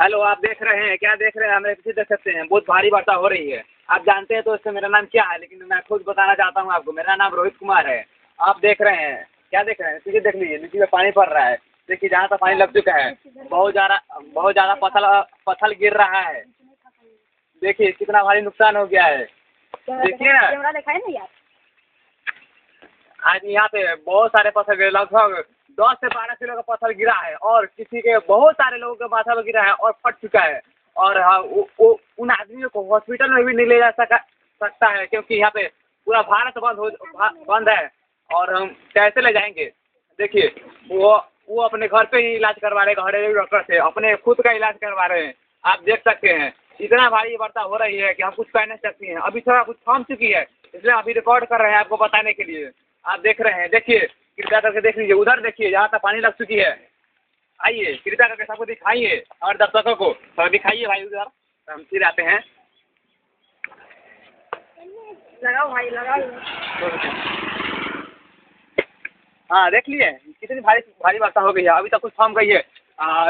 Hello, आप देख रहे हैं? क्या देख रहे हैं? हमें पीछे देख सकते हैं, बहुत भारी वर्षा हो रही है। आप जानते हैं तो इससे मेरा नाम क्या है, लेकिन मैं खुद बताना चाहता हूँ आपको। मेरा नाम रोहित कुमार है। आप देख रहे हैं, क्या देख रहे हैं? पीछे देख लीजिए, नीचे में पानी पड़ रहा है। देखिए, जहाँ तक पानी लग चुका है, बहुत ज़्यादा पत्थर गिर रहा है। देखिए कितना भारी नुकसान हो गया है। देखिए ना, कैमरा दिखाए ना यार। आज यहाँ पे बहुत सारे पत्थर गिरे, लगभग 10 से 12 किलो का पत्थर गिरा है, और किसी के बहुत सारे लोगों के माथा पर गिरा है और फट चुका है। और हाँ, उन आदमियों को हॉस्पिटल में भी नहीं ले जा सकता है, क्योंकि यहाँ पे पूरा भारत बंद है। और हम कैसे ले जाएंगे? देखिए, वो अपने घर पे ही इलाज करवा रहे हैं, घरेलू डॉक्टर से अपने खुद का इलाज करवा रहे हैं। आप देख सकते हैं, इतना भारी वर्षा हो रही है कि हम कुछ कह नहीं सकते हैं। अभी थोड़ा कुछ थम चुकी है, इसलिए अभी रिकॉर्ड कर रहे हैं आपको बताने के लिए। आप देख रहे हैं, देखिए, कृपया करके देख लीजिए, उधर देखिए जहाँ तक पानी लग चुकी है। आइए, कृपया करके सबको दिखाइए और दर्शकों को थोड़ा दिखाइए भाई उधर। हम फिर आते हैं। लगाओ भाई, लगाओ। हाँ, देख लिए कितनी भारी वर्षा हो गई है, अभी तक कुछ थम गई है।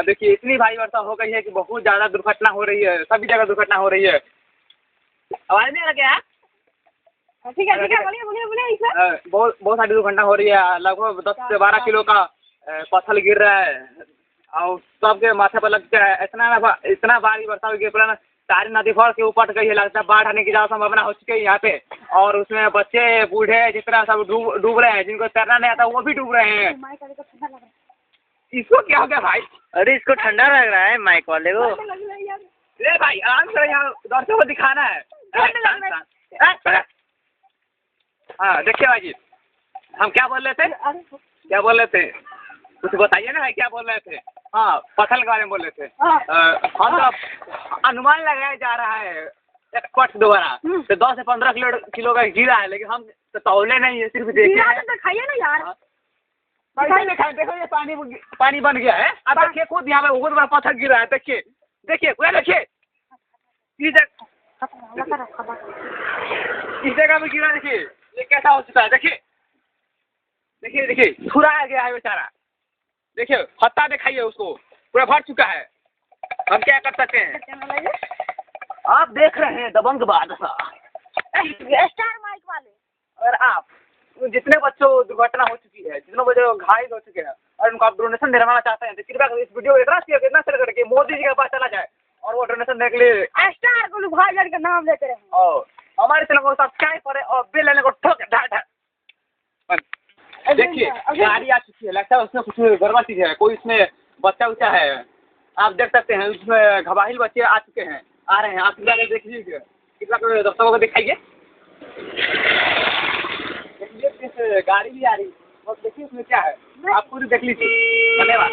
देखिए, इतनी भारी वर्षा हो गई है कि बहुत ज़्यादा दुर्घटना हो रही है, सभी जगह दुर्घटना हो रही है। आवाज़ नहीं आ रहा क्या? ठीक है, बोलिए। बहुत सारी दुर्घटना हो रही है। लगभग 10 से 12 किलो का पत्थर गिर रहा है और सबके माथे पर लगता है। इतना भारी वर्षा हो गई, पूरा सारी नदी भर के ऊपर गई है। लगता है बाढ़ आने की ज़्यादा संभावना हो चुकी है यहाँ पे। और उसमें बच्चे बूढ़े जितना सब डूब रहे हैं, जिनको तैरना नहीं आता वो भी डूब रहे हैं। इसको क्या हो गया भाई? अरे इसको ठंडा लग रहा है माइक वाले को। अरे भाई, आराम से, यहाँ दर्शकों को दिखाना है। हाँ, देखिए भाई जी, हम क्या बोल रहे थे? कुछ बताइए ना भाई, क्या बोल रहे थे? हाँ, पत्थर के बारे में बोल रहे थे। हम तो अनुमान लगाया जा रहा है एक्सपर्ट द्वारा तो 10 से 15 किलो का गिरा है, लेकिन हम तो तौले नहीं है, सिर्फ देखिए है। दिखाइए ना यार। देखो, ये पानी बन गया है। अब देखिए, खुद यहाँ पे बहुत बड़ा पत्थर गिरा है। देखिए पूरा देखिए, इस जगह पे गिरा। देखिए ये कैसा हो चुका है। देखिए छुरा आ गया है बेचारा। देखिए, हत्ता दिखाइए, उसको पूरा भर चुका है। हम क्या कर सकते हैं? आप देख रहे हैं दबंग बादशाह स्टार माइक वाले। और आप जितने बच्चों दुर्घटना हो चुकी है, जितने बच्चे घायल हो चुके हैं और उनको आप डोनेशन दिलवाना चाहते हैं, तो कृपया इस वीडियो इतना शेयर करके मोदी जी के पास चला जाए और वो डोनेशन देने के लिए स्टार को भाई का नाम लेते रहे। और हमारे चैनल को सब्सक्राइब करें और बेल आइकन को ठोक ढाट। देखिए, गाड़ी आ चुकी है, लगता है उसमें कुछ गड़बड़ चीज है, कोई इसमें बच्चा उच्चा है। आप देख सकते हैं, उसमें घबाहिल बच्चे आ चुके हैं, आ रहे हैं। आप देख लीजिए, कितना दर्शकों को दिखाइए। देखिए, गाड़ी भी आ रही है, और देखिए उसमें क्या है, आप खुद देख लीजिए। धन्यवाद।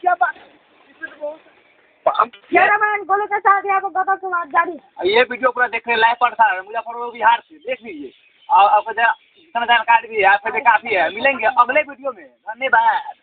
क्या बात? कैमरामैन गोलू के साथ आपको गदा सुना जारी। ये वीडियो पूरा देखने लायक पड़ता है, मुजफ्फरपुर बिहार से। देख लीजिए, और आपको जितना जानकारी भी है, आपके लिए काफी है। मिलेंगे अगले वीडियो में। धन्यवाद।